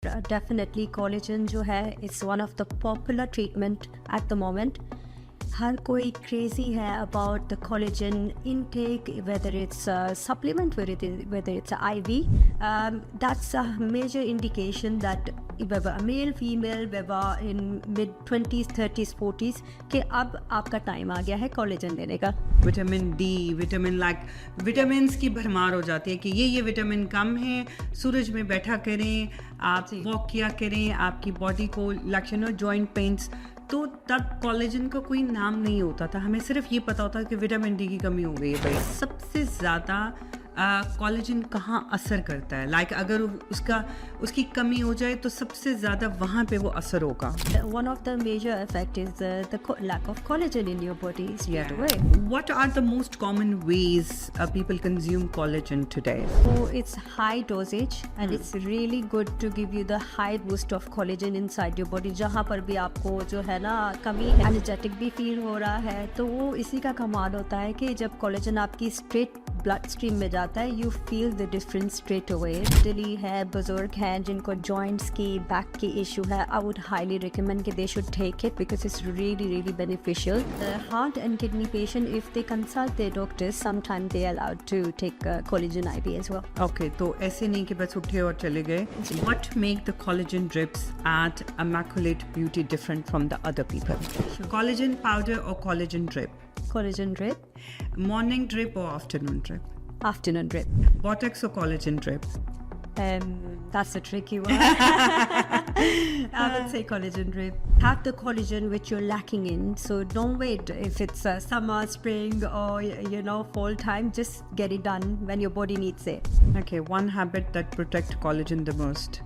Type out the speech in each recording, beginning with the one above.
Definitely collagen जो है it's one of the popular treatment at the moment. हर कोई क्रेजी है about the collagen intake, whether it's a supplement, whether it's a IV. That's a major indication that whether a male, female, whether in mid 20s, 30s, 40s, कि अब आपका time आ गया है collagen लेने का. विटामिन डी, विटामिन की भरमार हो जाती है कि ये विटामिन कम है, सूरज में बैठा करें, आप वॉक किया करें, आपकी बॉडी को लक्षण जॉइंट पेन्स. तो तब कोलेजन का कोई नाम नहीं होता था, हमें सिर्फ ये पता होता कि विटामिन डी की कमी हो गई है. भाई सबसे ज़्यादा कोलेजन कहाँ असर करता है? लाइक अगर उसकी कमी हो जाए तो सबसे ज़्यादा वहाँ पे वो असर होगा. One of the major effect is the lack of collagen in your body straight away. What are the most common ways people consume collagen today? So it's high dosage and it's really good to give you the high boost of collagen inside your body. जहाँ पर भी आपको जो है ना कमी है, energetic भी फील हो रहा है, तो वो इसी का कमाल होता है कि जब कोलेजन आपकी स्ट्रेट ब्लड स्ट्रीम में जाता है, you feel the difference straight away. दिली है, बुजुर्ग हैं जिनको जॉइंट्स की, बैक की इशू है, आई वुड हाईली रिकमेंड कि they should take it because it's really beneficial. Heart and kidney patient if they consult their doctors sometime they allowed to take collagen IV as well. Okay, तो ऐसे नहीं कि बस उठे और चले गए. What make the collagen drips at immaculate beauty different from the other people? Collagen powder और collagen drip? Collagen drip. Morning drip or afternoon drip? Afternoon drip. Botox or collagen drip? That's a tricky one. I would say collagen drip. Have the collagen which you're lacking in. So don't wait if it's summer, spring or fall time. Just get it done when your body needs it. Okay, one habit that protect collagen the most?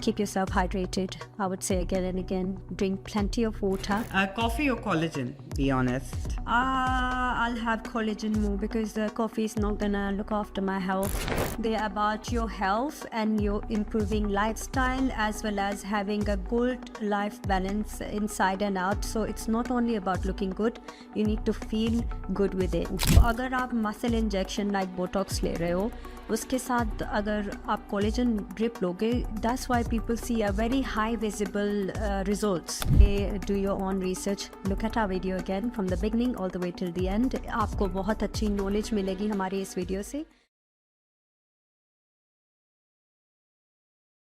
Keep yourself hydrated. I would say again and again, drink plenty of water. Coffee or collagen? Be honest. I'll have collagen more because coffee is not gonna look after my health. They're about your health and your improving lifestyle as well as having a good life balance inside and out. So it's not only about looking good, you need to feel good with it. अगर आप muscle injection like Botox ले रहे हो, उसके साथ अगर आप collagen drip लोगे, that's why people see a very high visible results. Do your own research. Look at our video again from the beginning all the way till the end. आपको बहुत अच्छी नॉलेज मिलेगी हमारी इस वीडियो से.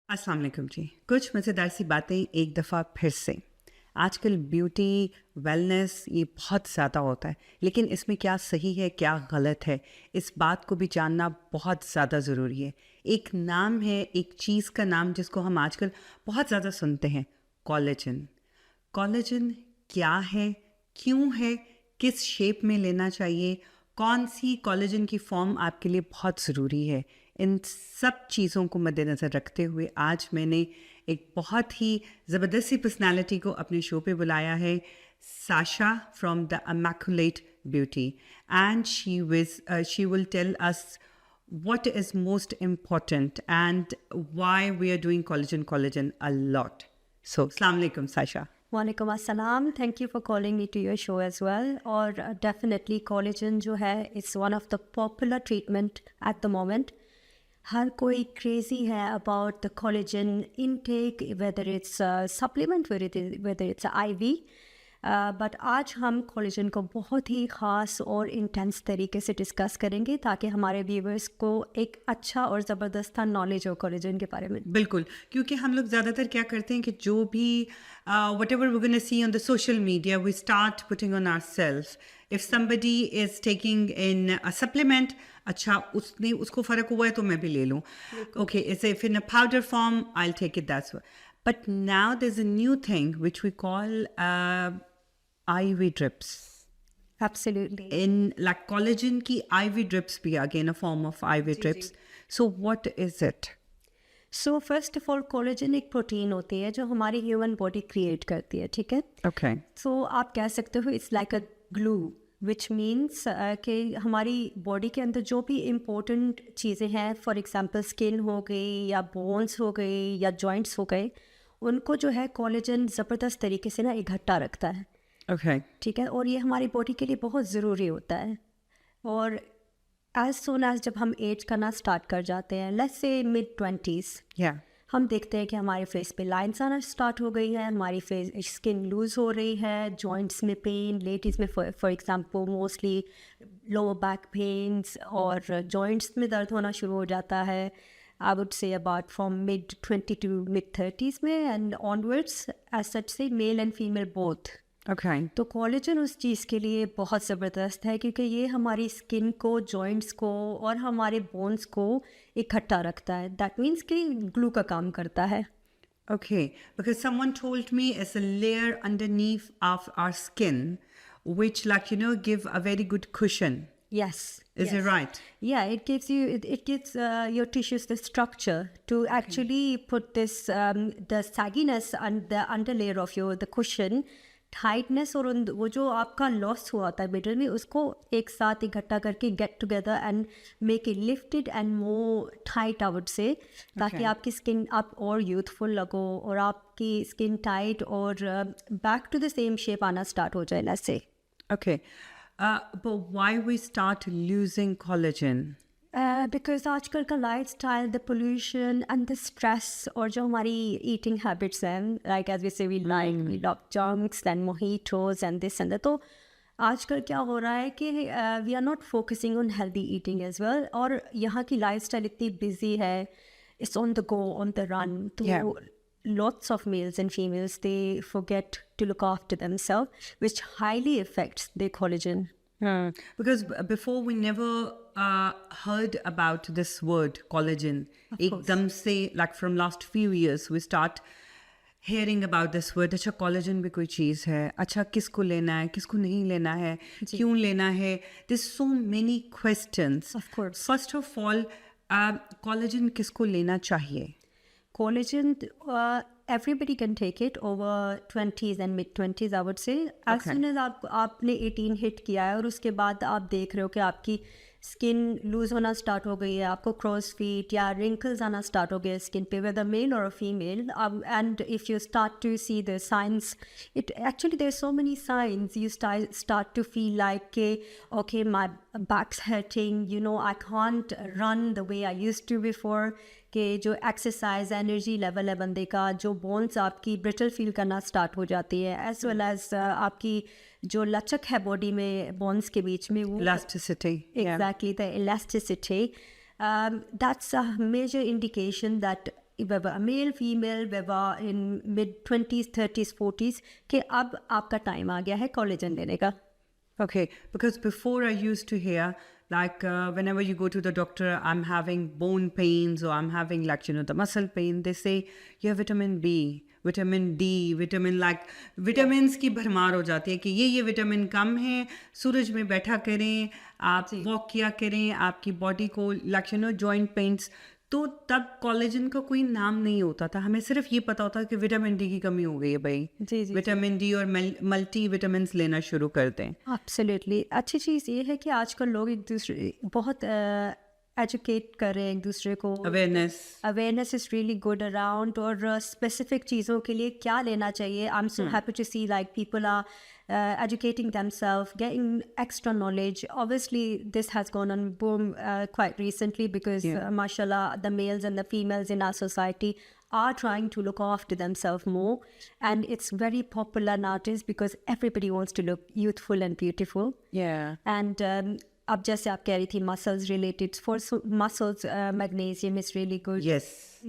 अस्सलाम वालेकुम जी. कुछ मज़ेदार सी बातें एक दफ़ा फिर से. आजकल ब्यूटी वेलनेस ये बहुत ज़्यादा होता है, लेकिन इसमें क्या सही है क्या गलत है, इस बात को भी जानना बहुत ज़्यादा ज़रूरी है. एक नाम है, एक चीज़ का नाम जिसको हम आजकल बहुत ज़्यादा सुनते हैं, कोलेजन. कोलेजन क्या है, क्यों है, किस शेप में लेना चाहिए, कौन सी कोलेजन की फॉर्म आपके लिए बहुत ज़रूरी है, इन सब चीज़ों को मद्देनज़र रखते हुए आज मैंने एक बहुत ही ज़बरदस्ती पर्सनालिटी को अपने शो पे बुलाया है, Sasha from the Immaculate Beauty, and she will tell us what is most important and why we are doing collagen a lot. So, Assalamu alaikum, Sasha. वालेकुम अस्सलाम. Thank you for calling me to your show as well. और definitely collagen जो है it's one of the popular treatment at the moment. हर कोई crazy है about the collagen intake, whether it's supplement, whether it's IV. But आज हम collagen को बहुत ही ख़ास और इंटेंस तरीके से डिस्कस करेंगे ताकि हमारे व्यूवर्स को एक अच्छा और ज़बरदस्त नॉलेज हो कोलेजन के बारे में. बिल्कुल, क्योंकि हम लोग ज़्यादातर क्या करते हैं कि जो भी whatever we're going to see on the social media, we start putting on ourselves. If somebody is taking in a supplement, अच्छा उसको फ़र्क हुआ है तो मैं भी ले लूँ. Okay, if in a powder form, I'll take it that way. But now there's a new thing which we call IV drips. Absolutely. In like collagen की IV drips भी again a form of IV drips. So what is it? So first of all, collagen एक protein होती है जो हमारी human body create करती है, ठीक है? Okay. So आप कह सकते हो it's like a glue, which means कि हमारी बॉडी के अंदर जो भी इम्पोर्टेंट चीज़ें हैं, फॉर एग्जांपल स्किन हो गई या बोन्स हो गई या जॉइंट्स हो गए, उनको जो है कोलेजन ज़बरदस्त तरीके से ना इकट्ठा रखता है. Okay. ठीक है, और ये हमारी बॉडी के लिए बहुत ज़रूरी होता है. और एज सोन एज जब हम एज करना स्टार्ट कर जाते हैं, let's say mid 20s, Yeah. हम देखते हैं कि हमारे फेस पे लाइंस आना स्टार्ट हो गई है, हमारी फेस स्किन लूज हो रही है, जॉइंट्स में पेन, लेडीज़ में for example mostly lower back pains और जॉइंट्स में दर्द होना शुरू हो जाता है. I would say about from mid 20 to mid 30s में and onwards, as such say male and female both. Okay. तो कोलेजन उस चीज़ के लिए बहुत ज़बरदस्त है क्योंकि ये हमारी स्किन को, जॉइंट्स को और हमारे बोन्स को इकट्ठा रखता है. दैट मीन्स कि ग्लू का काम करता है. Okay, because someone told me it's a layer underneath of our skin, which give a very good cushion. Yes. Is it right? Yeah, it gives your tissues the structure to actually put this the sagginess and the underlayer of the cushion, tightness और वो जो आपका loss हुआ था middle में उसको एक साथ इकट्ठा करके get together and make it lifted and more tight, I would say, ताकि आपकी स्किन आप और यूथफुल लगो और आपकी स्किन टाइट और back to the same shape आना स्टार्ट हो जाए. let's say. Okay. But why we start losing collagen? Because आजकल का lifestyle, the pollution and the stress और जो हमारी eating habits हैं, like as we say we love junks and mojitos and this and that. तो आजकल क्या हो रहा है कि we are not focusing on healthy eating as well. और यहाँ की lifestyle इतनी busy है, it's on the go, on the run. तो lots of males and females, they forget to look after themselves, which highly affects their collagen. Because before we never heard about this word collagen. एकदम से like from last few years we start hearing about this word. अच्छा collagen भी कोई चीज़ है, अच्छा किसको लेना है, किसको नहीं लेना है, क्यों लेना है. There's so many questions. Of course. First of all, collagen किसको लेना चाहिए? Collagen, everybody can take it over 20s and mid 20s, I would say. As soon as आपने 18 हिट किया है और उसके बाद आप देख रहे हो कि आपकी स्किन लूज होना स्टार्ट हो गई है, आपको क्रॉस फीट या रिंकल्स आना स्टार्ट हो गए स्किन पे, वेदर मेल और female, and if you start to see the science, it actually there so many science, you start to feel like के okay my back's hurting, you know I can't run the way I used to before, कि जो exercise energy level है बंदे का, जो bones आपकी brittle feel करना start हो जाती है, एज वेल एज आपकी जो लचक है बॉडी में बोन्स के बीच में, वो elasticity. Exactly, the elasticity. That's a major indication that whether a male, female, whether in mid 20s, 30s, 40s, कि अब आपका टाइम आ गया है कोलेजन लेने का. Okay, because before I used to hear like whenever you go to the doctor, I'm having bone pains or I'm having like, the muscle pain, they say you have vitamin B, vitamin D, vitamins की भरमार हो जाती है कि ये vitamin कम है, सूरज में बैठा करें, आप वॉक किया करें, आपकी बॉडी को जॉइंट पेन्स. तो तब कोलेजन का कोई नाम नहीं होता था, हमें सिर्फ ये पता होता कि विटामिन डी की कमी हो गई है भाई, विटामिन डी और मल्टी विटामिन लेना शुरू करते हैं. एब्सोल्युटली. अच्छी चीज़ ये है कि आजकल लोग एक दूसरे बहुत एजुकेट कर रहे हैं एक दूसरे को. Awareness is really good around, और स्पेसिफिक चीज़ों के लिए क्या लेना चाहिए. I am so happy to see like people are educating themselves, getting extra knowledge. Obviously, this has gone on boom quite recently because, mashallah, the males and the females in our society are trying to look after themselves more. And it's very popular nowadays because everybody wants to look youthful and beautiful. Yeah. And अब जैसे आप कह रही थी muscles related, for muscles magnesium is really good. Yes,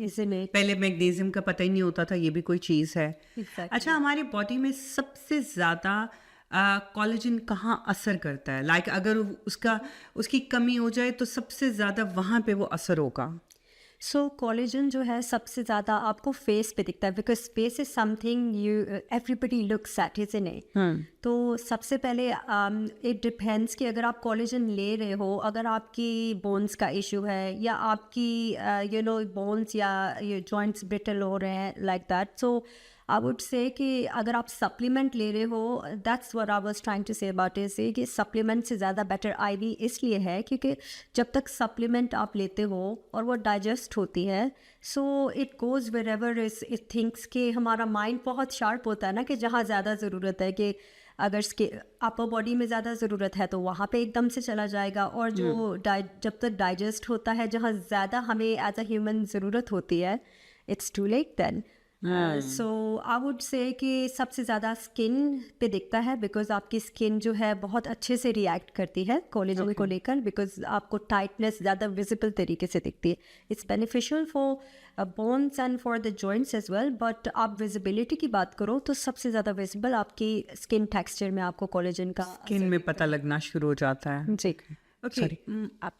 इसमें पहले magnesium का पता ही नहीं होता था ये भी कोई चीज़ है. अच्छा, हमारी बॉडी में सबसे ज़्यादा कोलेजन कहाँ असर करता है? लाइक अगर उसकी कमी हो जाए तो सबसे ज़्यादा वहाँ पे वो असर होगा. सो कोलेजन जो है सबसे ज़्यादा आपको फेस पे दिखता है, because face is something you everybody looks at, isn't it? तो सबसे पहले इट डिपेंड्स कि अगर आप कोलेजन ले रहे हो, अगर आपकी बोन्स का इशू है या आपकी बोन्स या जॉइंट्स ब्रिटल हो रहे हैं like that, so I would say कि अगर आप सप्लीमेंट ले रहे हो, that's what I was trying to say about it, कि सप्लीमेंट से ज़्यादा बेटर आईवी इसलिए है क्योंकि जब तक सप्लीमेंट आप लेते हो और वो डाइजेस्ट होती है, so it goes wherever it thinks कि हमारा माइंड बहुत शार्प होता है ना, कि जहाँ ज़्यादा ज़रूरत है, कि अगर इसके अपर बॉडी में ज़्यादा ज़रूरत है तो वहाँ पे एकदम से चला जाएगा, और जो जब तक डाइजेस्ट होता है, जहाँ ज़्यादा हमें एज अ ह्यूमन ज़रूरत होती है, it's too late then. So I would say कि सबसे ज़्यादा स्किन पे दिखता है बिकॉज आपकी स्किन जो है बहुत अच्छे से रिएक्ट करती है कोलेजन को लेकर बिकॉज आपको टाइटनेस ज़्यादा विजिबल तरीके से दिखती है. It's beneficial for bones and for the joints as well. But आप विजिबिलिटी की बात करो तो सबसे ज़्यादा विजिबल आपकी स्किन टेक्सचर में आपको कोलेजन का स्किन में पता लगना शुरू हो जाता है. जी. Okay.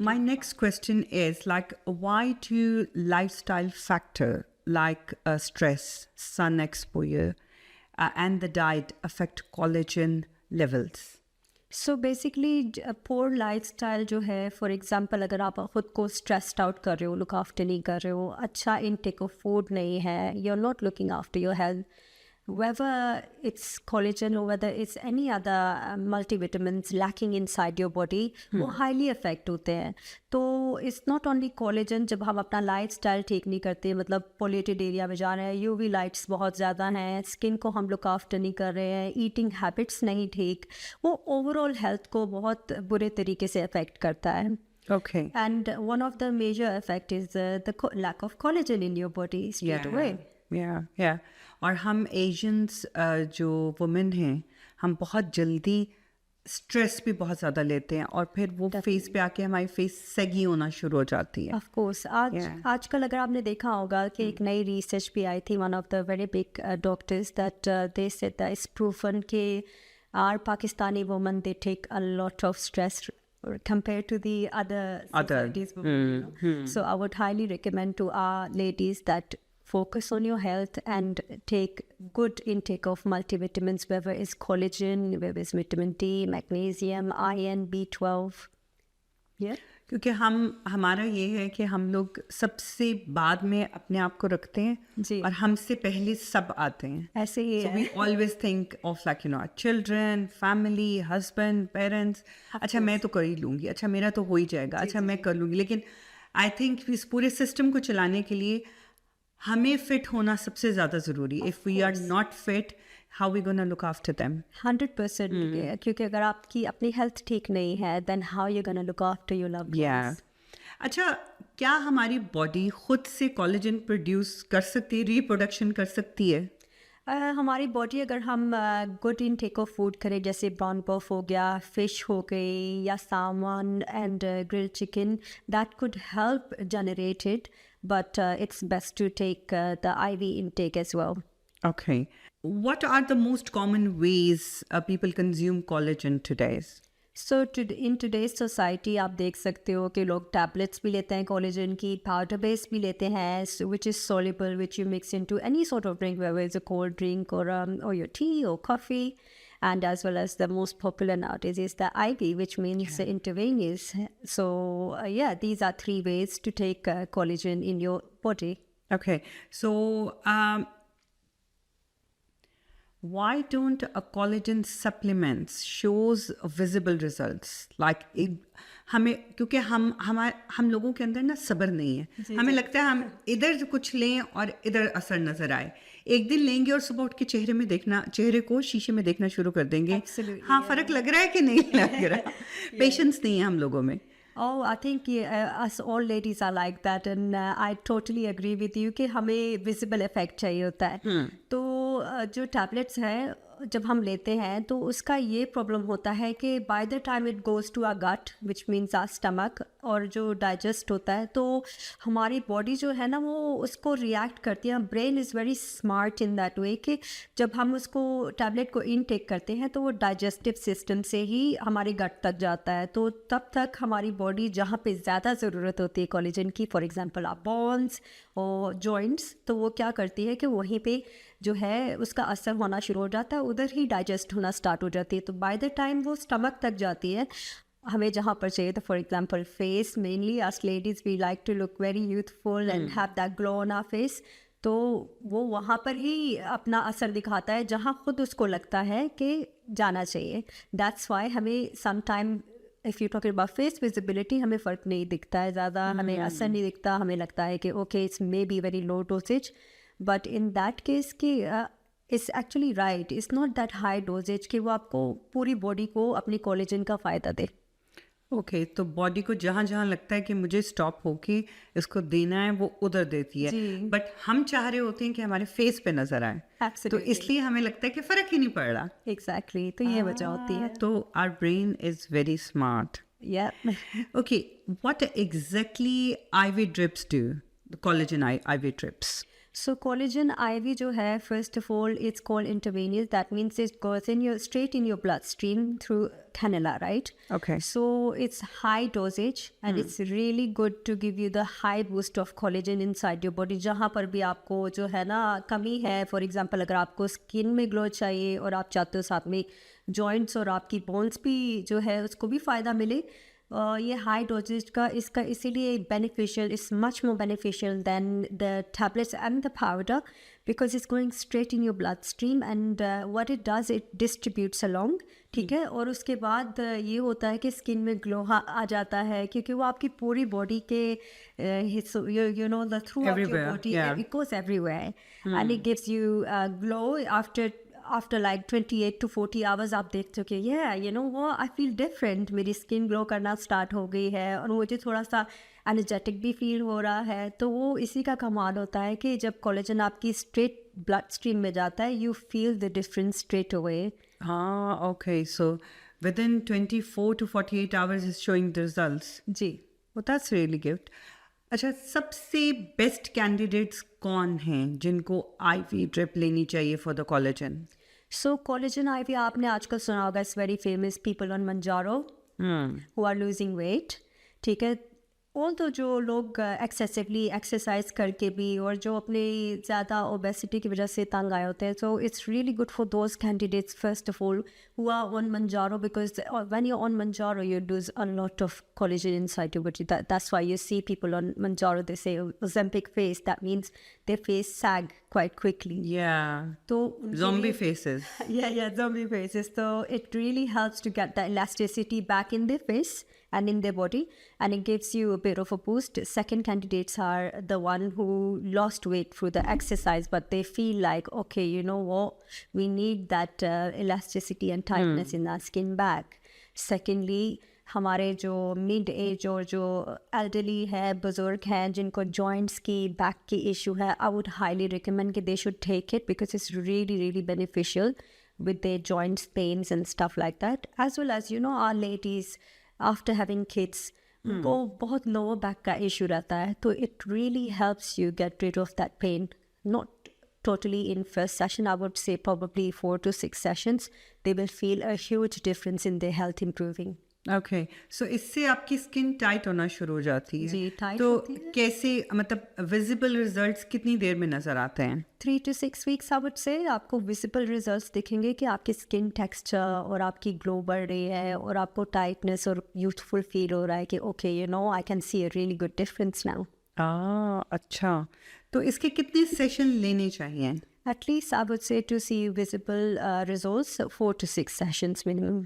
My next question is like, why do lifestyle factor like stress, sun exposure, and the diet affect collagen levels? So basically poor lifestyle जो है फॉर एग्जांपल अगर आप खुद को स्ट्रेस्ड आउट कर रहे हो, लुक आफ्टर नहीं कर रहे हो, अच्छा इनटेक ऑफ फूड नहीं है, you are not looking after your health, whether it's collagen or whether it's any other multivitamins lacking inside your body, वो highly affect होते हैं. तो it's not only collagen. जब हम अपना lifestyle ठीक नहीं करते, मतलब polluted area में जा रहे हैं, UV lights बहुत ज़्यादा हैं, skin को हम look after नहीं कर रहे हैं, eating habits नहीं ठीक, वो overall health को बहुत बुरे तरीके से affect करता है. Okay. And one of the major effect is the lack of collagen in your body straight away. Yeah. और हम एशियंस जो वुमेन हैं, हम बहुत जल्दी स्ट्रेस भी बहुत ज़्यादा लेते हैं और फिर वो फेस पे आके हमारी फेस सगी होना शुरू हो जाती है. ऑफ कोर्स आजकल अगर आपने देखा होगा कि एक नई रिसर्च भी आई थी, one of the very big doctors that they said that it's proven के are Pakistani women they take a lot of stress compared to the other societies. So I would highly recommend to our ladies that focus on your health and take good intake of multivitamins, whether it's collagen, whether it's vitamin D, magnesium, iron, B12. Yeah. क्योंकि हमारा ये है कि हम लोग सबसे बाद में अपने आप को रखते हैं जी. और हमसे पहले सब आते हैं. ऐसे ही So we always think of like our children, family, husband, parents. अच्छा मैं तो कर ही लूँगी, अच्छा मेरा तो हो ही जाएगा, अच्छा मैं कर लूँगी. लेकिन I think इस पूरे सिस्टम को चलाने के लिए हमें फिट होना सबसे ज़्यादा ज़रूरी. If we are not fit, how we gonna look after them? 100%. क्योंकि अगर आपकी अपनी हेल्थ ठीक नहीं है then how you gonna look after your loved ones? अच्छा, क्या हमारी बॉडी खुद से कोलेजन प्रोड्यूस कर सकती है, रिप्रोडक्शन कर सकती है? हमारी बॉडी अगर हम गुड इनटेक ऑफ फूड करें, जैसे ब्राउन पफ हो गया, फिश हो गई या सामान and grilled chicken, that could help generate it, but it's best to take the IV intake as well. Okay. What are the most common ways people consume collagen today? So in today's society आप देख सकते हो कि लोग tablets भी लेते हैं collagen की, powder base भी लेते हैं, which is soluble, which you mix into any sort of drink, whether it's a cold drink or your tea or coffee. And as well as the most popular nowadays is the IV, which means intravenous. So these are 3 ways to take collagen in your body. Okay, so why don't collagen supplements shows visible results? Like हमें, क्योंकि हम लोगों के अंदर ना सब्र नहीं है. हमें लगता है हम इधर कुछ लें और इधर असर नजर आए. एक दिन लेंगे और सुबह उठ के चेहरे को शीशे में देखना शुरू कर देंगे. हाँ, फर्क लग रहा है कि नहीं लग रहा. पेशेंस नहीं है हम लोगों में. Oh, I think us all ladies are like that, and I totally agree with you कि हमें visible effect चाहिए होता है. तो जो tablets हैं जब हम लेते हैं तो उसका ये प्रॉब्लम होता है कि by the time it goes to our gut which means our stomach, और जो डाइजेस्ट होता है तो हमारी बॉडी जो है ना वो उसको रिएक्ट करती है. Brain is very smart in that way कि जब हम उसको टैबलेट को इनटेक करते हैं तो वो डाइजेस्टिव सिस्टम से ही हमारे गट तक जाता है. तो तब तक हमारी बॉडी जहाँ पे ज़्यादा ज़रूरत होती है कोलेजन की, फॉर एग्जांपल आप बोन्स और जॉइंट्स, तो वो क्या करती है कि वहीं पे जो है उसका असर होना शुरू हो जाता है, उधर ही डाइजेस्ट होना स्टार्ट हो जाती है. तो बाय द टाइम वो स्टमक तक जाती है हमें जहाँ पर चाहिए. तो for example face, mainly us ladies we like to look very youthful and have that glow on our face. तो वो वहाँ पर ही अपना असर दिखाता है जहाँ खुद उसको लगता है कि जाना चाहिए. दैट्स वाई हमें some time if you talk about face visibility हमें फ़र्क नहीं दिखता है ज़्यादा, हमें असर नहीं दिखता, हमें लगता है कि okay it's may be very low dosage. But in that case कि it's actually right, it's not that high doses कि वो आपको पूरी बॉडी को अपनी कोलेजन का फ़ायदा दे. ओके, तो बॉडी को जहाँ जहाँ लगता है कि मुझे स्टॉप होके इसको देना है वो उधर देती है, जी। बट हम चाह रहे होते हैं कि हमारे फेस पे नजर आए, तो Absolutely. इसलिए हमें लगता है कि फर्क ही नहीं पड़ रहा। एग्जैक्टली, तो ये वजह होती है। तो our brain is very smart. Yep. Okay, what exactly IV drips do? The collagen IV drips. So collagen IV जो है, first of all, it's called intravenous. That means it goes in your straight in your bloodstream through cannula, right? Okay. So it's high dosage and it's really good to give you the high boost of collagen inside your body. जहाँ पर भी आपको जो है ना कमी है, for example अगर आपको स्किन में ग्लो चाहिए और आप चाहते हो साथ में जॉइंट्स और आपकी बोन्स भी जो है उसको भी फ़ायदा मिले, ये हाई डोजेज का इसका इसीलिए beneficial, is much more beneficial than the tablets and the powder, because it's going straight in your blood stream and what it does, it distributes along, ठीक है। और उसके बाद ये होता है कि स्किन में ग्लो आ जाता है, क्योंकि वो आपकी पूरी बॉडी के you know the through out your body, it goes everywhere and it gives you glow after like 28 to 40 hours आप देखते हो कि you know what, I feel different, मेरी स्किन ग्लो करना स्टार्ट हो गई है और मुझे थोड़ा सा एनर्जेटिक भी फील हो रहा है। तो वो इसी का कमाल होता है कि जब कोलेजन आपकी स्ट्रेट ब्लड स्ट्रीम में जाता है, you feel the difference straight away. हाँ, okay, so within 24 to 48 hours is showing the results. जी। Well, that's really good. अच्छा, सबसे बेस्ट कैंडिडेट्स कौन हैं जिनको IV ड्रिप लेनी चाहिए for the collagen? So collagen IV आपने आजकल सुना होगा, it's very famous, people on Mounjaro who are losing weight, ठीक है। ऑल तो जो लोग एक्सेसिवली एक्सरसाइज करके भी और जो अपने ज़्यादा ओबेसिटी की वजह से तंग आए होते हैं, so it's really good for those candidates first of all who are on Manjaro, because when you're on Manjaro you lose a lot of collagen inside your body. That's why you see people on Manjaro, they say Ozempic face, that means their face sag quite quickly. Yeah. So Zombie faces. yeah, zombie faces. So it really helps to get that elasticity back in their face and in their body, and it gives you a bit of a boost. Second candidates are the one who lost weight through the exercise, but they feel like, okay, you know what, we need that elasticity and tightness in our skin back. Secondly, हमारे जो mid age और जो elderly है, बुजुर्ग हैं जिनको joints की, back की इशू है, आई वुड हाईली रिकमेंड कि they should take it, because it's really beneficial with their joints pains and stuff like that, as well as, you know, our ladies after having kids, वो बहुत lower back का issue रहता है, तो it really helps you get rid of that pain. Not totally in first session, I would say probably 4 to 6 sessions, they will feel a huge difference in their health improving. Okay, so इससे आपकी skin tight होना शुरू हो जाती है। जी, tight तो होती है। कैसे, मतलब विजिबल रिजल्ट्स कितनी देर में नजर आते हैं? 3 to 6 weeks I would say आपको विजिबल रिजल्ट्स दिखेंगे कि आपकी स्किन टेक्सचर और आपकी ग्लो बढ़ रही है और आपको टाइटनेस और यूथफुल फील हो रहा है कि okay, you know, I can see a really good difference now. अच्छा, तो इसके कितने सेशन लेने चाहिए? At least I would say to see visible results, 4 to 6 sessions minimum.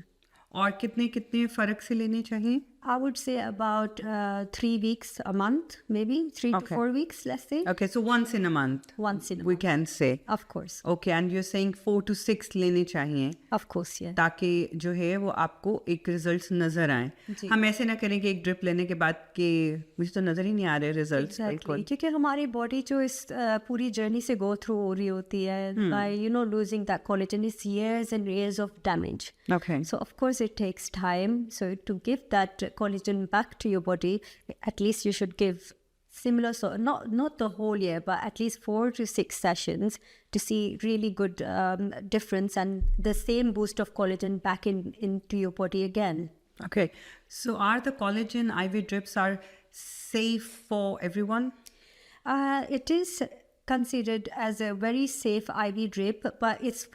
और कितने कितने फर्क से लेने चाहिए? I would say about 3 weeks a month, maybe 3 Okay. to 4 weeks, let's say. Okay, so once in a month Once in a we month. can say. Of course. Okay, and you're saying 4 to 6 लेने चाहिए Of course, yeah. ताकि जो है वो आपको एक results नजर आए। जी। हम ऐसे ना करें कि एक ड्रिप लेने के बाद कि मुझे तो नजर ही नहीं आ रहे रिजल्ट्स। Exactly. क्योंकि हमारी बॉडी जो इस पूरी जर्नी से गो थ्रू हो रही होती है, by you know losing that collagen, is years and years of damage. Okay. So of course it takes time. So to give that collagen back to your body, at least you should give similar, so not the whole year, but at least 4 to 6 sessions to see really good difference and the same boost of collagen back into your body again. Okay. So are the collagen IV drips are safe for everyone? It is considered as a very safe IV drip, but it's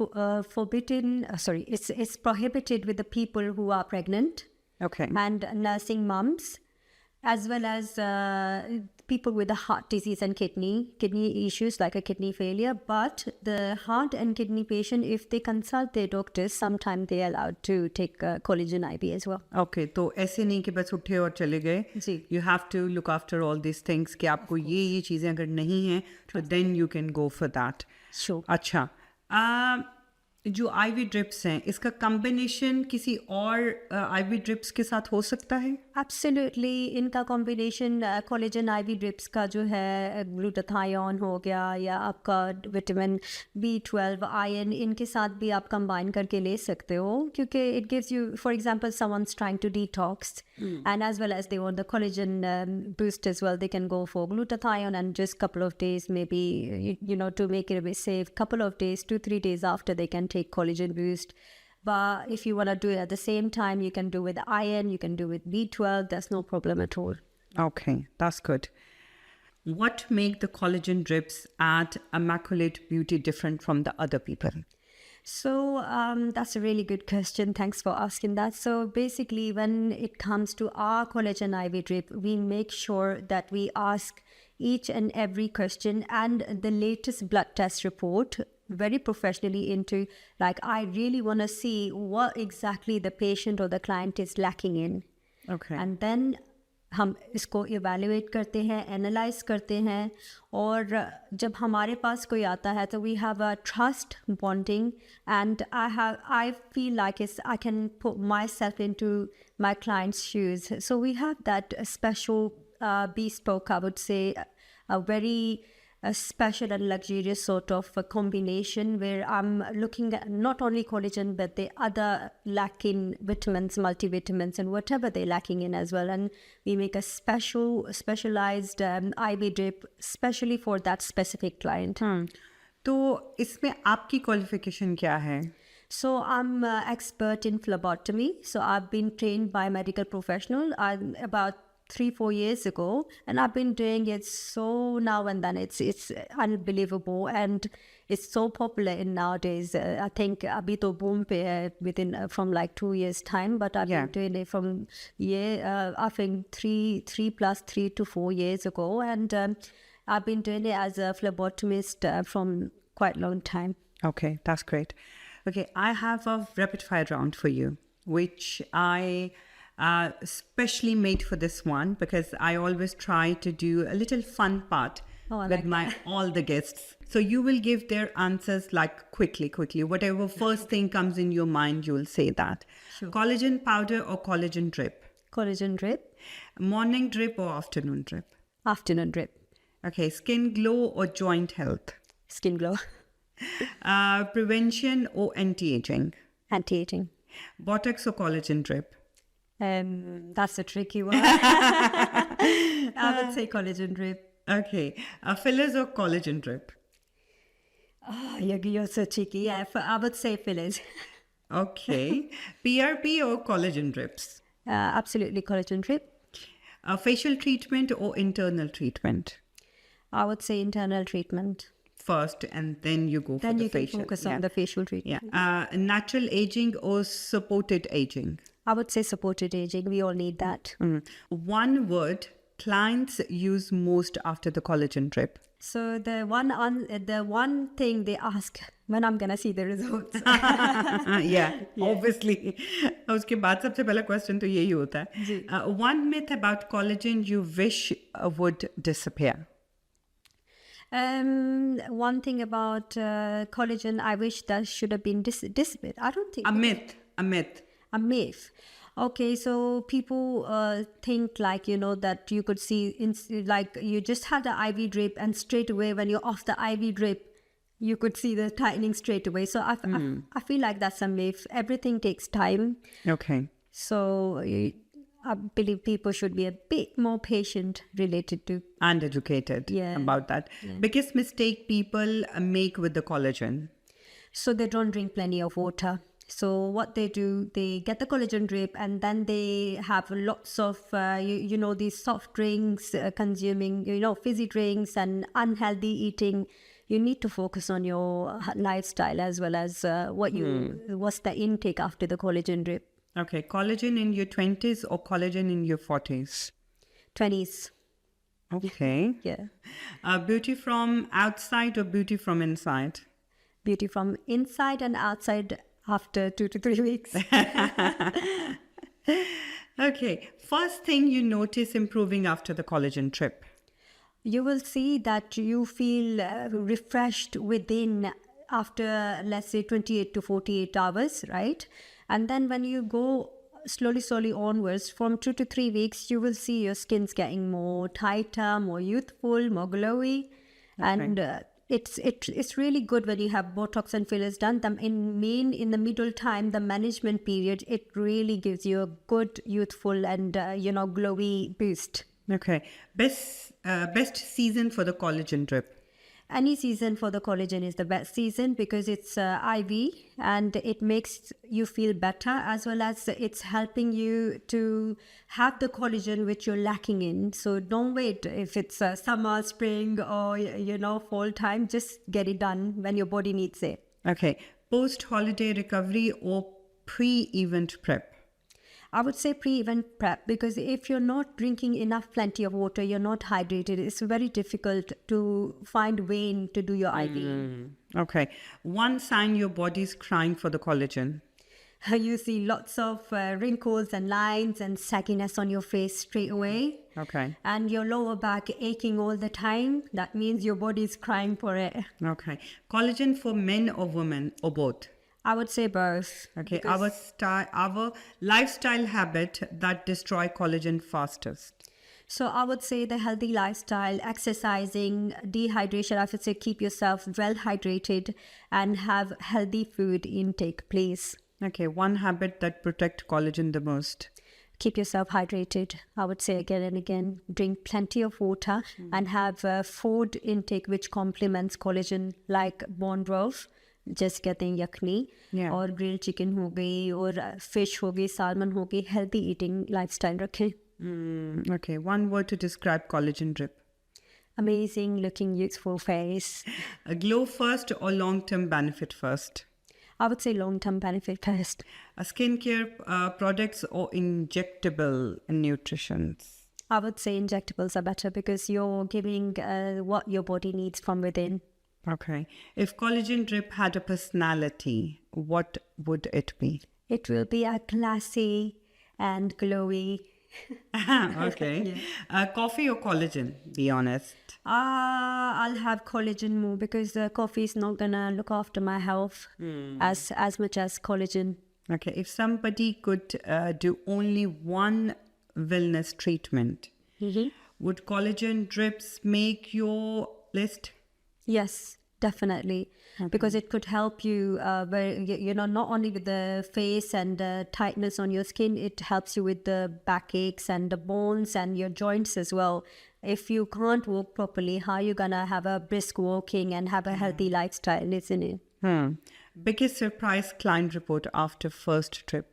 it's prohibited with the people who are pregnant. Okay. And nursing moms, as well as people with the heart disease and kidney issues like a kidney failure. But the heart and kidney patient, if they consult their doctors, sometimes they are allowed to take collagen IV as well. Okay, तो ऐसे नहीं कि बस उठे और चले गए। जी। You have to look after all these things कि आपको ये चीज़ें अगर नहीं हैं तो then you can go for that. Sure. अच्छा, जो IV ड्रिप्स हैं इसका कॉम्बिनेशन किसी और IV ड्रिप्स के साथ हो सकता है? एब्सोल्युटली इनका कॉम्बिनेशन कोलेजन आईवी ड्रिप्स का जो है ग्लूटाथायोन हो गया या आपका विटामिन B12 आयरन इनके साथ भी आप कंबाइन करके ले सकते हो क्योंकि it gives you for example someone's trying to detox and as well as they want the collagen boost as well, they can go for glutathione and just couple of days maybe you know to make it a bit safe, couple of days 2-3 days after they can take collagen boost. But if you want to do it at the same time, you can do with iron, you can do with B12, that's no problem at all. Okay, that's good. What make the collagen drips at Immaculate Beauty different from the other people? So that's a really good question. Thanks for asking that. So basically, when it comes to our collagen IV drip, we make sure that we ask each and every question and the latest blood test report very professionally into, like, I really want to see what exactly the patient or the client is lacking in. Okay. And then हम इसको evaluate करते हैं, analyse करते हैं और जब हमारे पास कोई आता है तो we have a trust bonding and I feel like I can put myself into my clients shoes. So we have that special bespoke, I would say, a very special and luxurious sort of a combination where I'm looking at not only collagen but the other lacking vitamins, multivitamins and whatever they're lacking in as well, and we make a specialized IV drip specially for that specific client. तो इसमें आपकी qualification क्या है? So I'm expert in phlebotomy, so I've been trained by a medical professional about 3-4 years ago, and I've been doing it so now and then it's unbelievable and it's so popular in nowadays. I think abhi to boom pe hai within from like 2 years time, but I've been doing it from I think 3 to 4 years ago, and I've been doing it as a phlebotomist from quite a long time. Okay, that's great. Okay, I have a rapid fire round for you, which I specially made for this one because I always try to do a little fun part with all the guests. So you will give their answers like quickly. Whatever first thing comes in your mind, you will say that. Sure. Collagen powder or collagen drip? Collagen drip. Morning drip or afternoon drip? Afternoon drip. Okay, skin glow or joint health? Skin glow. Prevention or anti-aging? Anti-aging. Botox or collagen drip? That's a tricky one. I would say collagen drip. Okay. Fillers or collagen drip? You're so cheeky. Yeah, I would say fillers. Okay. PRP or collagen drips? Absolutely collagen drip. Facial treatment or internal treatment? I would say internal treatment. First, and then you go for Then the you can facial. focus on the facial treatment. Yeah. Natural aging or supported aging? I would say supported aging. We all need that. One word clients use most after the collagen drip? So the one thing they ask when I'm gonna see the results. Obviously. उसके बाद सबसे पहला question तो यही होता है. One myth about collagen you wish would disappear? One thing about collagen I wish that should have been disappeared. I don't think. A myth. A myth. Okay, so people think like, you know, that you could see, like you just had the IV drip and straight away when you're off the IV drip, you could see the tightening straight away. So I feel like that's a myth. Everything takes time. Okay. So I believe people should be a bit more patient related to. And educated about that. Yeah. Biggest mistake people make with the collagen? So they don't drink plenty of water. So what they do, they get the collagen drip and then they have lots of, you know, these soft drinks, consuming, you know, fizzy drinks and unhealthy eating. You need to focus on your lifestyle as well as what's the intake after the collagen drip. Okay, collagen in your 20s or collagen in your 40s? 20s. Okay. Yeah. Beauty from outside or beauty from inside? Beauty from inside and outside after 2 to 3 weeks. Okay. First thing you notice improving after the collagen trip? You will see that you feel refreshed within after, let's say, 28 to 48 hours, right? And then when you go slowly onwards, from 2 to 3 weeks, you will see your skin's getting more tighter, more youthful, more glowy, and it's really good when you have Botox and fillers done. Them in the middle time, the management period, it really gives you a good youthful and glowy boost. Okay. Best season for the collagen drip. Any season for the collagen is the best season because it's IV and it makes you feel better, as well as it's helping you to have the collagen which you're lacking in. So don't wait if it's summer, spring, or fall time. Just get it done when your body needs it. Okay. Post-holiday recovery or pre-event prep? I would say pre-event prep, because if you're not drinking enough plenty of water, you're not hydrated, it's very difficult to find vein to do your IV. Okay. One sign your body's crying for the collagen. You see lots of wrinkles and lines and sagginess on your face straight away. Okay. And your lower back aching all the time. That means your body is crying for it. Okay. Collagen for men or women or both? I would say both. Okay. Our lifestyle habit that destroy collagen fastest. So I would say the healthy lifestyle, exercising, dehydration. I would say keep yourself well hydrated and have healthy food intake, please. Okay. One habit that protect collagen the most. Keep yourself hydrated. I would say again and again, drink plenty of water and have food intake which complements collagen, like bone broth, just getting yakni, or grilled chicken हो गई, और fish हो गई, salmon हो गई. Healthy eating lifestyle रखें. Okay. One word to describe collagen drip. Amazing looking youthful face. A glow first or long-term benefit first? I would say long-term benefit first. A skincare products or injectable nutritions? I would say injectables are better because you're giving what your body needs from within. Okay. If collagen drip had a personality, what would it be? It will be a classy and glowy. Okay. Coffee or collagen? Be honest. I'll have collagen more because coffee is not gonna look after my health as much as collagen. Okay. If somebody could do only one wellness treatment, would collagen drips make your list? Yes, definitely. Because it could help you, not only with the face and tightness on your skin, it helps you with the backaches and the bones and your joints as well. If you can't walk properly, how are you going to have a brisk walking and have a healthy lifestyle, isn't it? Biggest surprise client report after first trip?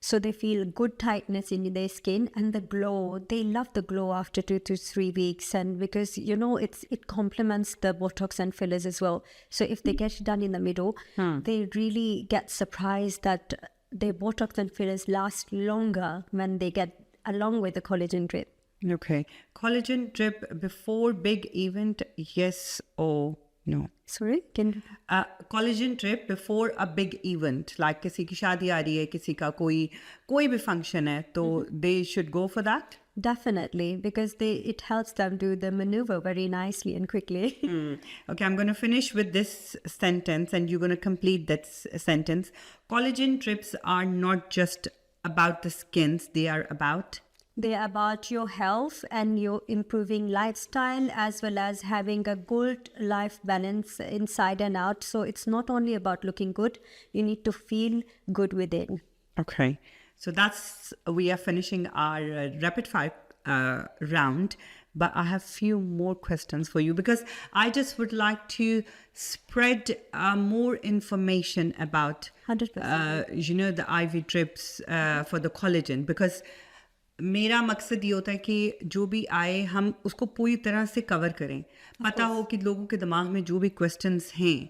So they feel good tightness in their skin and the glow. They love the glow after 2 to 3 weeks, and because it complements the Botox and fillers as well. So if they get it done in the middle, they really get surprised that their Botox and fillers last longer when they get along with the collagen drip. Okay. Collagen drip before big event, yes or no? Sorry? Collagen drip before a big event, like किसी की शादी आ रही है, किसी का कोई भी function है, तो they should go for that? Definitely, because it helps them do the maneuver very nicely and quickly. Okay, I'm going to finish with this sentence and you're going to complete that sentence. Collagen drips are not just about the skins, they are about? They're about your health and your improving lifestyle, as well as having a good life balance inside and out. So it's not only about looking good, you need to feel good within. Okay. So we are finishing our rapid fire round, but I have few more questions for you because I just would like to spread more information about 100%. the IV drips for the collagen, because मेरा मकसद ये होता है कि जो भी आए हम उसको पूरी तरह से कवर करें, पता हो कि लोगों के दिमाग में जो भी क्वेश्चंस हैं,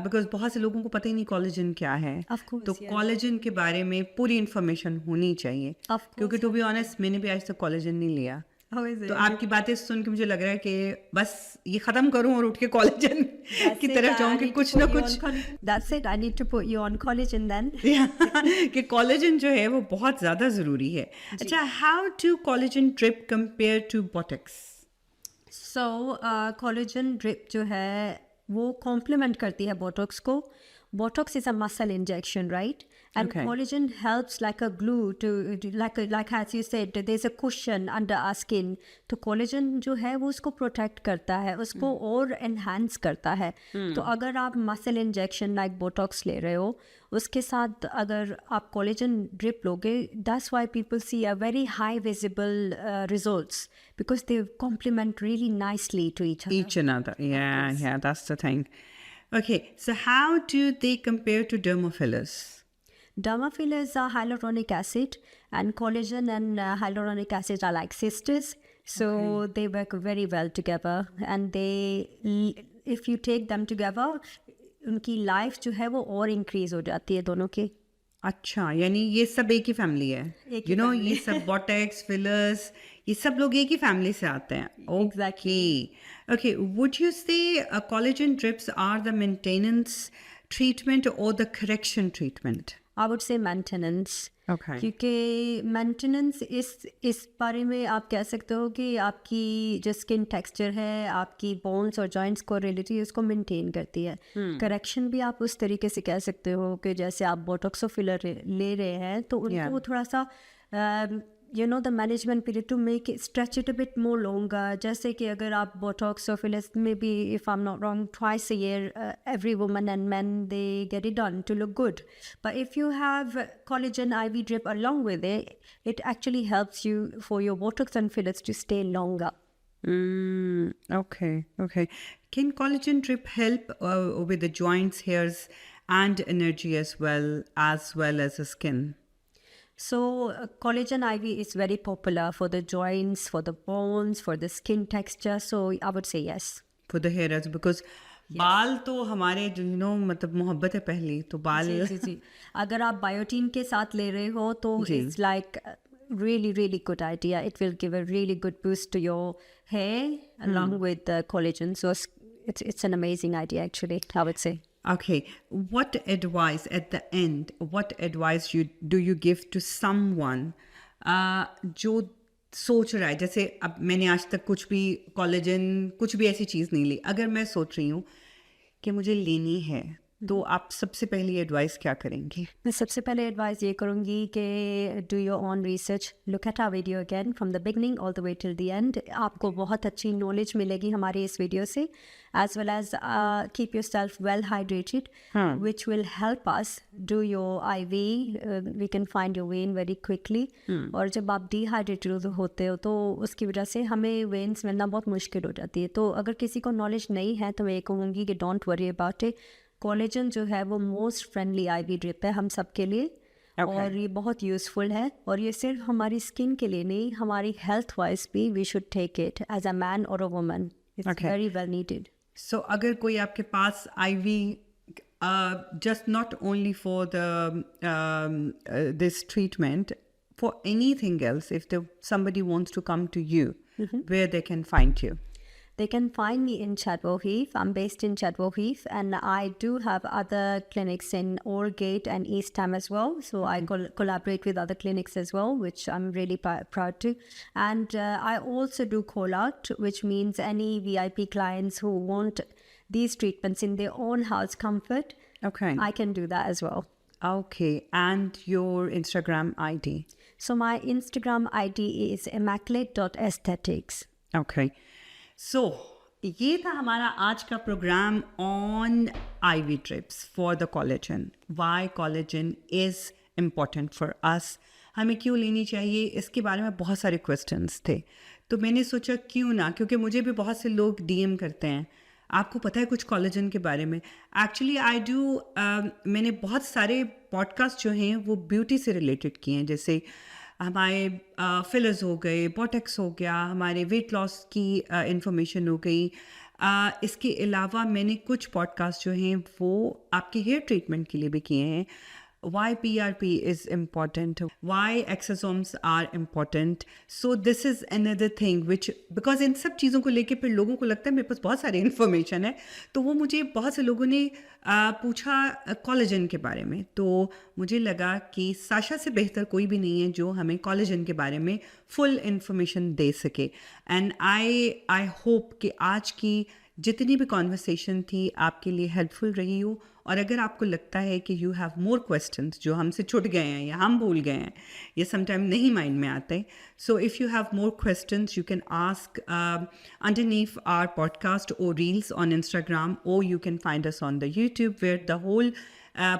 बिकॉज बहुत से लोगों को पता ही नहीं कोलेजन क्या है, तो कोलेजन के बारे में पूरी इन्फॉर्मेशन होनी चाहिए, क्योंकि टू बी ऑनेस्ट मैंने भी आज तक कोलेजन नहीं लिया. तो आपकी बातें सुन के मुझे लग रहा है कि बस ये खत्म करूं और उठ के कोलेजन की तरफ जाऊं कि कुछ ना कुछ. That's it. I need to put you on collagen then. कि कोलेजन जो है वो बहुत ज़्यादा ज़रूरी है. अच्छा, how to collagen drip compare to Botox? So collagen drip जो है वो कॉम्प्लीमेंट करती है बोटॉक्स को, Botox is a muscle injection, right? And Okay. collagen helps like a glue like as you said, there's a cushion under our skin. तो collagen जो है वो उसको protect करता है, उसको और enhance करता है. तो अगर आप muscle injection like Botox ले रहे हो, उसके साथ अगर आप collagen drip लोगे, that's why people see a very high visible results because they complement really nicely to each other. Each another. Yeah, that's the thing. Okay, so how do they compare to derma fillers? Derma fillers are hyaluronic acid, and collagen and hyaluronic acid are like sisters. So they work very well together, and if you take them together, उनकी life जो है वो और increase हो जाती है दोनों की. अच्छा, यानी ये सब एक ही फैमिली है. एक ही You know, family. ये सब बोटेक्स फिलर्स ये सब लोग एक ही फैमिली से आते हैं. Exactly. Okay, would you say collagen drips are the maintenance treatment or the correction treatment? I would say maintenance. Okay. क्योंकि मेंटेनेंस इस बारे में आप कह सकते हो कि आपकी जो स्किन टेक्सचर है, आपकी बोन्स और जॉइंट्स को रिलेटिव उसको मेंटेन करती है. करेक्शन भी आप उस तरीके से कह सकते हो कि जैसे आप बोटॉक्स और फिलर ले रहे हैं तो उनको वो थोड़ा सा the management period to make it stretch it a bit more longer. जैसे कि अगर आप botox or fillers, maybe if I'm not wrong, twice a year, every woman and men, they get it done to look good. But if you have collagen IV drip along with it, it actually helps you for your botox and fillers to stay longer. Okay. Can collagen drip help with the joints, hairs, and energy as well as the skin? So collagen IV is very popular for the joints, for the bones, for the skin texture. So I would say yes. For the hair, because बाल तो हमारे मतलब मोहब्बत है पहली तो बाल जी. अगर आप बायोटीन के साथ ले रहे हो तो it's like really good idea. It will give a really good boost to your hair along with the collagen. So it's an amazing idea actually, I would say. Okay, what advice at the end, do you give to someone जो सोच रहा है, जैसे अब मैंने आज तक कुछ भी कोलेजन कुछ भी ऐसी चीज़ नहीं ली, अगर मैं सोच रही हूँ कि मुझे लेनी है तो आप सबसे पहली एडवाइस क्या करेंगी? मैं सबसे पहले एडवाइस ये करूँगी कि do your own research, look at our video again from the beginning all the way till the end. आपको बहुत अच्छी नॉलेज मिलेगी हमारे इस वीडियो से, as well as keep yourself well hydrated, which will help us do your IV. We can find your vein very quickly. और जब आप dehydrated होते हो तो उसकी वजह से हमें veins मिलना बहुत मुश्किल हो जाती है. तो अगर किसी को नॉलेज नहीं है तो मैं ये कहूँगी कि don't worry about it. Collagen जो है वो मोस्ट फ्रेंडली IV ड्रिप है हम सब के लिए. और ये बहुत यूज़फुल है, और ये सिर्फ हमारी स्किन के लिए नहीं, हमारी हेल्थ वाइज भी we should take it as a man और a woman. It's very well needed. So अगर कोई आपके पास IV just not only for the this treatment, for anything else, if somebody wants to come to you, where they can find you? They can find me in Chadwell Heath. I'm based in Chadwell Heath, and I do have other clinics in Orgate and East Ham as well. So I collaborate with other clinics as well, which I'm really proud to. And I also do call out, which means any VIP clients who want these treatments in their own house comfort, I can do that as well. Okay, and your Instagram ID? So my Instagram ID is immaculate.aesthetics. Okay. So, ये था हमारा आज का programme on IV drips for the collagen. Why collagen is important for us, हमें क्यों लेनी चाहिए, इसके बारे में बहुत सारे क्वेश्चंस थे. तो मैंने सोचा क्यों ना, क्योंकि मुझे भी बहुत से लोग DM करते हैं, आपको पता है कुछ कोलेजन के बारे में. एक्चुअली मैंने बहुत सारे पॉडकास्ट जो हैं वो ब्यूटी से रिलेटेड किए हैं, जैसे हमारे फिलर्स हो गए, बोटेक्स हो गया, हमारे वेट लॉस की इंफॉर्मेशन हो गई. इसके अलावा मैंने कुछ पॉडकास्ट जो हैं वो आपके हेयर ट्रीटमेंट के लिए भी किए हैं. Why PRP is important, why exosomes are important. So this is another thing which, because इन सब चीज़ों को लेके फिर लोगों को लगता है मेरे पास बहुत सारी इन्फॉर्मेशन है, तो वो मुझे बहुत से लोगों ने पूछा कोलेजन के बारे में, तो मुझे लगा कि साशा से बेहतर कोई भी नहीं है जो हमें कोलेजन के बारे में फुल इन्फॉर्मेशन दे सके. एंड आई होप कि आज की जितनी भी कॉन्वर्सेशन थी आपके लिए हेल्पफुल रही हो, और अगर आपको लगता है कि यू हैव मोर क्वेश्चंस जो हमसे छूट गए हैं या हम भूल गए हैं, ये समटाइम नहीं माइंड में आते, so if you have more questions you can ask underneath our podcast or reels on Instagram, or you can find us on the YouTube where the whole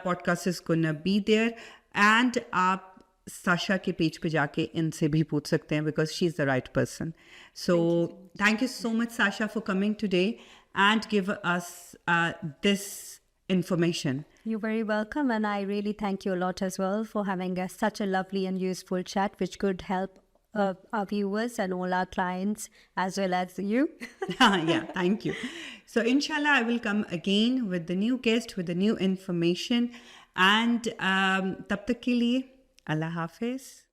podcast is gonna be there. And आप Sasha के page पे जाके इनसे भी पूछ सकते हैं because she is the right person. So thank you so much, Sasha, for coming today and give us this information. You're very welcome, and I really thank you a lot as well for having such a lovely and useful chat, which could help our viewers and all our clients as well as you. Yeah, thank you. So inshallah, I will come again with the new guest, with the new information. And tab tak ke liye, Allah Hafiz.